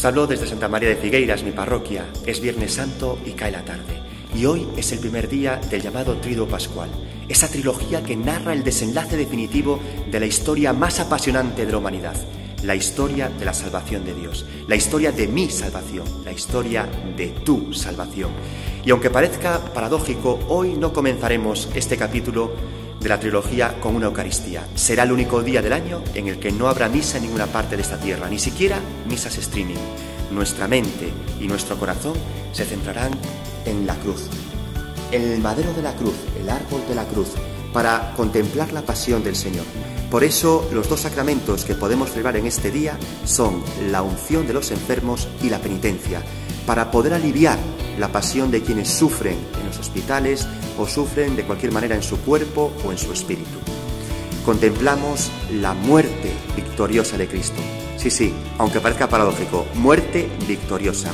hablo desde Santa María de Figueiras, mi parroquia. Es Viernes Santo y cae la tarde. Y hoy es el primer día del llamado Triduo Pascual, esa trilogía que narra el desenlace definitivo de la historia más apasionante de la humanidad, la historia de la salvación de Dios, la historia de mi salvación, la historia de tu salvación. Y aunque parezca paradójico, hoy no comenzaremos este capítulo de la trilogía con una Eucaristía. Será el único día del año en el que no habrá misa en ninguna parte de esta tierra, ni siquiera misas streaming. Nuestra mente y nuestro corazón se centrarán en la cruz, en el madero de la cruz, el árbol de la cruz, para contemplar la pasión del Señor. Por eso los dos sacramentos que podemos celebrar en este día son la unción de los enfermos y la penitencia, para poder aliviar la pasión de quienes sufren en los hospitales o sufren de cualquier manera en su cuerpo o en su espíritu. Contemplamos la muerte victoriosa de Cristo. Sí, aunque parezca paradójico, muerte victoriosa.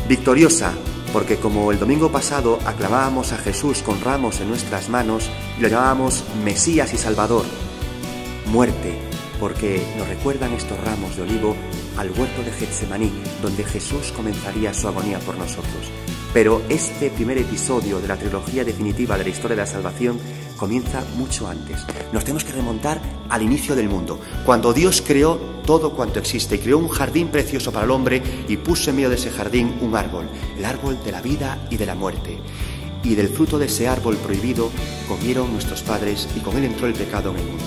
Victoriosa porque como el domingo pasado aclamábamos a Jesús con ramos en nuestras manos y lo llamábamos Mesías y Salvador. Muerte porque nos recuerdan estos ramos de olivo al huerto de Getsemaní, donde Jesús comenzaría su agonía por nosotros. Pero este primer episodio de la trilogía definitiva de la historia de la salvación comienza mucho antes. Nos tenemos que remontar al inicio del mundo, cuando Dios creó todo cuanto existe, y creó un jardín precioso para el hombre y puso en medio de ese jardín un árbol, el árbol de la vida y de la muerte. Y del fruto de ese árbol prohibido comieron nuestros padres y con él entró el pecado en el mundo.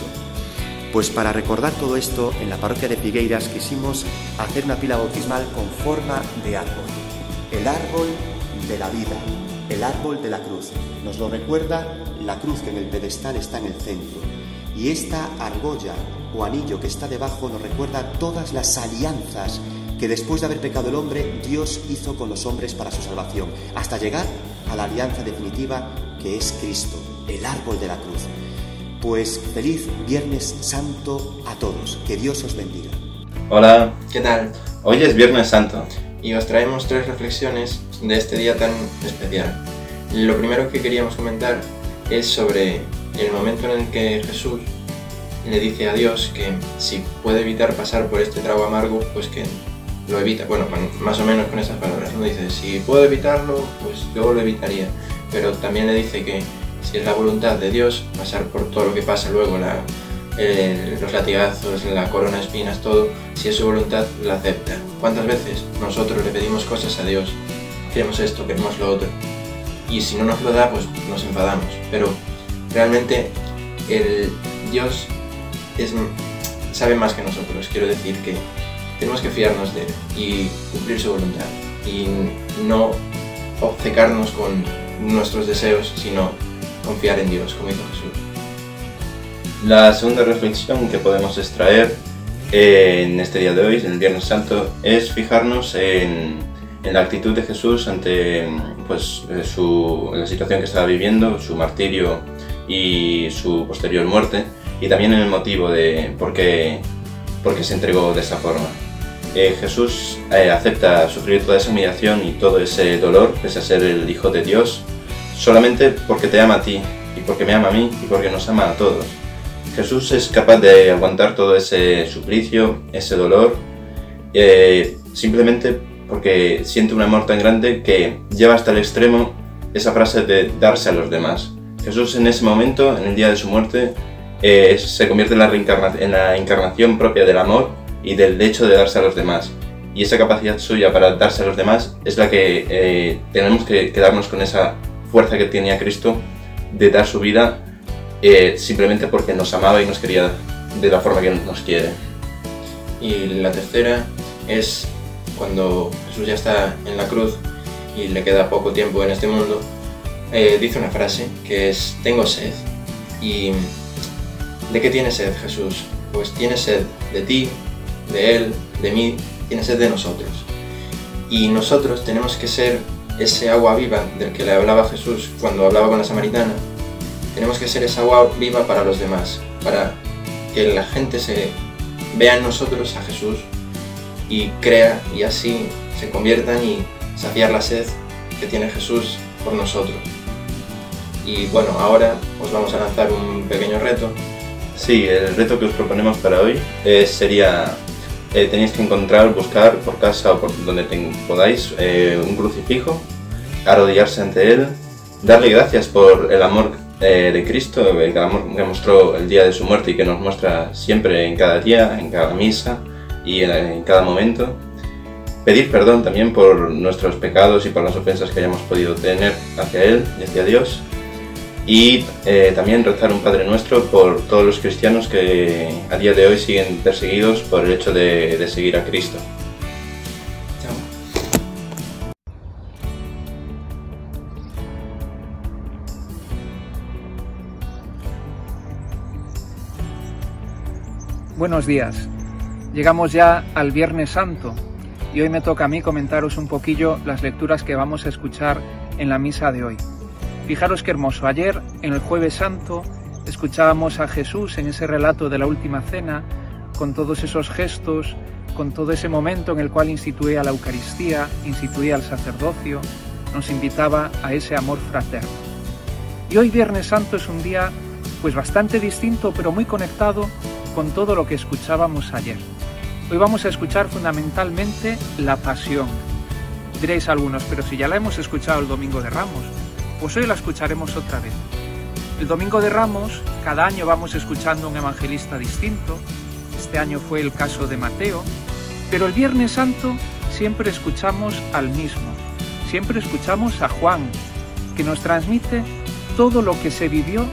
Pues para recordar todo esto, en la parroquia de Figueiras quisimos hacer una pila bautismal con forma de árbol. El árbol de la vida, el árbol de la cruz. Nos lo recuerda la cruz que en el pedestal está en el centro. Y esta argolla o anillo que está debajo nos recuerda todas las alianzas que después de haber pecado el hombre, Dios hizo con los hombres para su salvación, hasta llegar a la alianza definitiva que es Cristo, el árbol de la cruz. Pues feliz Viernes Santo a todos, que Dios os bendiga. Hola, ¿Qué tal? hoy es Viernes Santo. Y os traemos 3 reflexiones de este día tan especial. Lo primero que queríamos comentar es sobre el momento en el que Jesús le dice a Dios que si puede evitar pasar por este trago amargo, pues que lo evita. Bueno, más o menos con esas palabras, ¿no? Dice, si puedo evitarlo, pues yo lo evitaría. Pero también le dice que si es la voluntad de Dios pasar por todo lo que pasa luego, los latigazos, la corona de espinas, todo, si es su voluntad, la acepta. ¿Cuántas veces nosotros le pedimos cosas a Dios? Queremos esto, queremos lo otro. Y si no nos lo da, pues nos enfadamos. Pero realmente Dios sabe más que nosotros. Quiero decir que tenemos que fiarnos de Él y cumplir su voluntad. Y no obcecarnos con nuestros deseos, sino confiar en Dios, como hizo Jesús. La segunda reflexión que podemos extraer en este día de hoy, en el Viernes Santo, es fijarnos en la actitud de Jesús ante la situación que estaba viviendo, su martirio y su posterior muerte, y también en el motivo de por qué se entregó de esa forma. Jesús acepta sufrir toda esa humillación y todo ese dolor, pese a ser el Hijo de Dios, solamente porque te ama a ti, y porque me ama a mí, y porque nos ama a todos. Jesús es capaz de aguantar todo ese suplicio, ese dolor, simplemente porque siente un amor tan grande que lleva hasta el extremo esa frase de darse a los demás. Jesús en ese momento, en el día de su muerte, se convierte en la encarnación propia del amor y del hecho de darse a los demás. Y esa capacidad suya para darse a los demás es la que tenemos que quedarnos con esa fuerza que tenía Cristo de dar su vida simplemente porque nos amaba y nos quería de la forma que nos quiere. Y la tercera es cuando Jesús ya está en la cruz y le queda poco tiempo en este mundo, dice una frase que es: tengo sed. ¿Y de qué tiene sed Jesús? Pues tiene sed de ti, de Él, de mí, tiene sed de nosotros. Y nosotros tenemos que ser ese agua viva del que le hablaba Jesús cuando hablaba con la samaritana. Tenemos que ser esa agua viva para los demás, para que la gente se vea en nosotros a Jesús y crea, y así se conviertan y saciar la sed que tiene Jesús por nosotros. Y bueno, ahora os vamos a lanzar un pequeño reto. Sí, el reto que os proponemos para hoy sería tenéis que encontrar, buscar por casa o por donde podáis un crucifijo, arrodillarse ante él, darle gracias por el amor de Cristo, el amor que mostró el día de su muerte y que nos muestra siempre en cada día, en cada misa y en cada momento. Pedir perdón también por nuestros pecados y por las ofensas que hayamos podido tener hacia Él y hacia Dios. Y también rezar un Padre Nuestro por todos los cristianos que a día de hoy siguen perseguidos por el hecho de seguir a Cristo. Buenos días. Llegamos ya al Viernes Santo y hoy me toca a mí comentaros un poquillo las lecturas que vamos a escuchar en la misa de hoy. Fijaros qué hermoso. Ayer, en el Jueves Santo, escuchábamos a Jesús en ese relato de la Última Cena, con todos esos gestos, con todo ese momento en el cual instituía la Eucaristía, instituía el sacerdocio, nos invitaba a ese amor fraterno. Y hoy Viernes Santo es un día pues bastante distinto, pero muy conectado con todo lo que escuchábamos ayer. Hoy vamos a escuchar fundamentalmente la Pasión. Diréis algunos, pero si ya la hemos escuchado el Domingo de Ramos, pues hoy la escucharemos otra vez. El Domingo de Ramos, cada año vamos escuchando un evangelista distinto. Este año fue el caso de Mateo, pero el Viernes Santo siempre escuchamos al mismo. Siempre escuchamos a Juan, que nos transmite todo lo que se vivió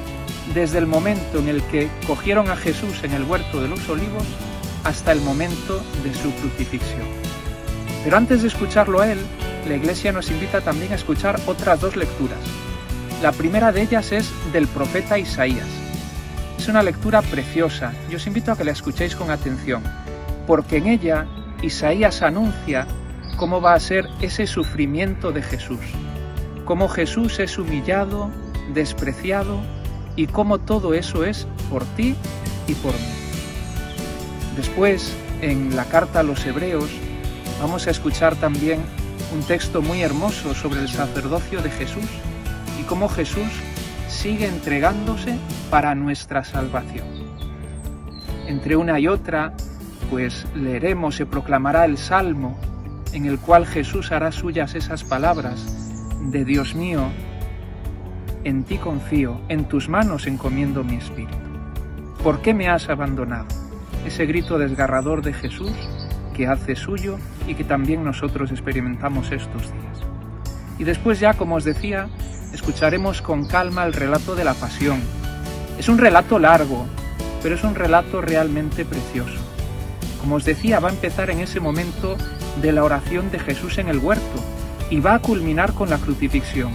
desde el momento en el que cogieron a Jesús en el huerto de los Olivos hasta el momento de su crucifixión. Pero antes de escucharlo a él, la Iglesia nos invita también a escuchar otras dos lecturas. La primera de ellas es del profeta Isaías. Es una lectura preciosa, yo os invito a que la escuchéis con atención, porque en ella Isaías anuncia cómo va a ser ese sufrimiento de Jesús, cómo Jesús es humillado, despreciado, y cómo todo eso es por ti y por mí. Después, en la carta a los Hebreos, vamos a escuchar también un texto muy hermoso sobre el sacerdocio de Jesús y cómo Jesús sigue entregándose para nuestra salvación. Entre una y otra, pues leeremos, se proclamará el Salmo en el cual Jesús hará suyas esas palabras de Dios mío, en ti confío, en tus manos encomiendo mi espíritu. ¿Por qué me has abandonado? Ese grito desgarrador de Jesús que hace suyo y que también nosotros experimentamos estos días. Y después ya, como os decía, escucharemos con calma el relato de la Pasión. Es un relato largo, pero es un relato realmente precioso. Como os decía, va a empezar en ese momento de la oración de Jesús en el huerto y va a culminar con la crucifixión.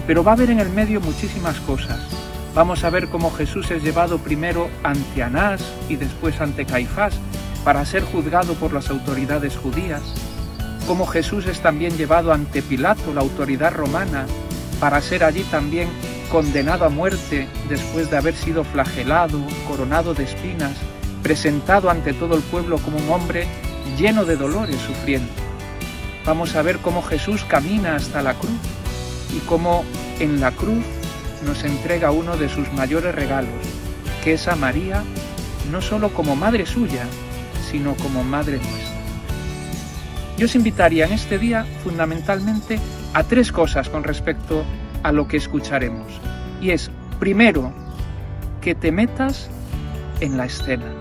Pero va a haber en el medio muchísimas cosas. Vamos a ver cómo Jesús es llevado primero ante Anás y después ante Caifás para ser juzgado por las autoridades judías. Cómo Jesús es también llevado ante Pilato, la autoridad romana, para ser allí también condenado a muerte después de haber sido flagelado, coronado de espinas, presentado ante todo el pueblo como un hombre lleno de dolores, sufriendo. Vamos a ver cómo Jesús camina hasta la cruz y cómo en la cruz nos entrega uno de sus mayores regalos, que es a María, no solo como madre suya, sino como madre nuestra. Yo os invitaría en este día fundamentalmente a tres cosas con respecto a lo que escucharemos. Y es, primero, que te metas en la escena,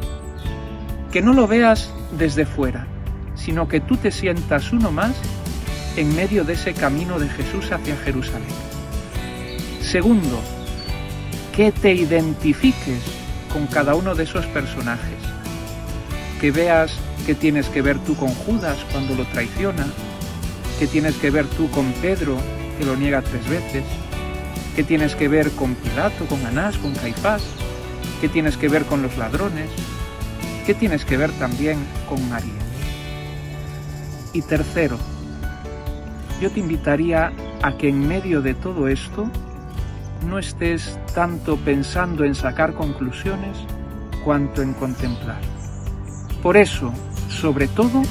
que no lo veas desde fuera, sino que tú te sientas uno más en medio de ese camino de Jesús hacia Jerusalén. Segundo, que te identifiques con cada uno de esos personajes, que veas que tienes que ver tú con Judas cuando lo traiciona, que tienes que ver tú con Pedro que lo niega 3 veces, que tienes que ver con Pilato, con Anás, con Caifás, que tienes que ver con los ladrones, que tienes que ver también con María. Y tercero, yo te invitaría a que en medio de todo esto no estés tanto pensando en sacar conclusiones cuanto en contemplar. Por eso, sobre todo,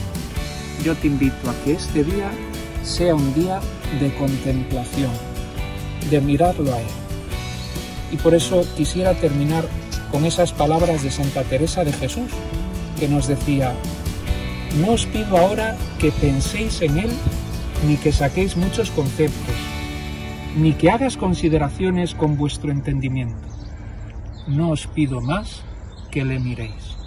yo te invito a que este día sea un día de contemplación, de mirarlo a Él. Y por eso quisiera terminar con esas palabras de Santa Teresa de Jesús, que nos decía: No os pido ahora que penséis en él, ni que saquéis muchos conceptos, ni que hagas consideraciones con vuestro entendimiento. No os pido más que le miréis.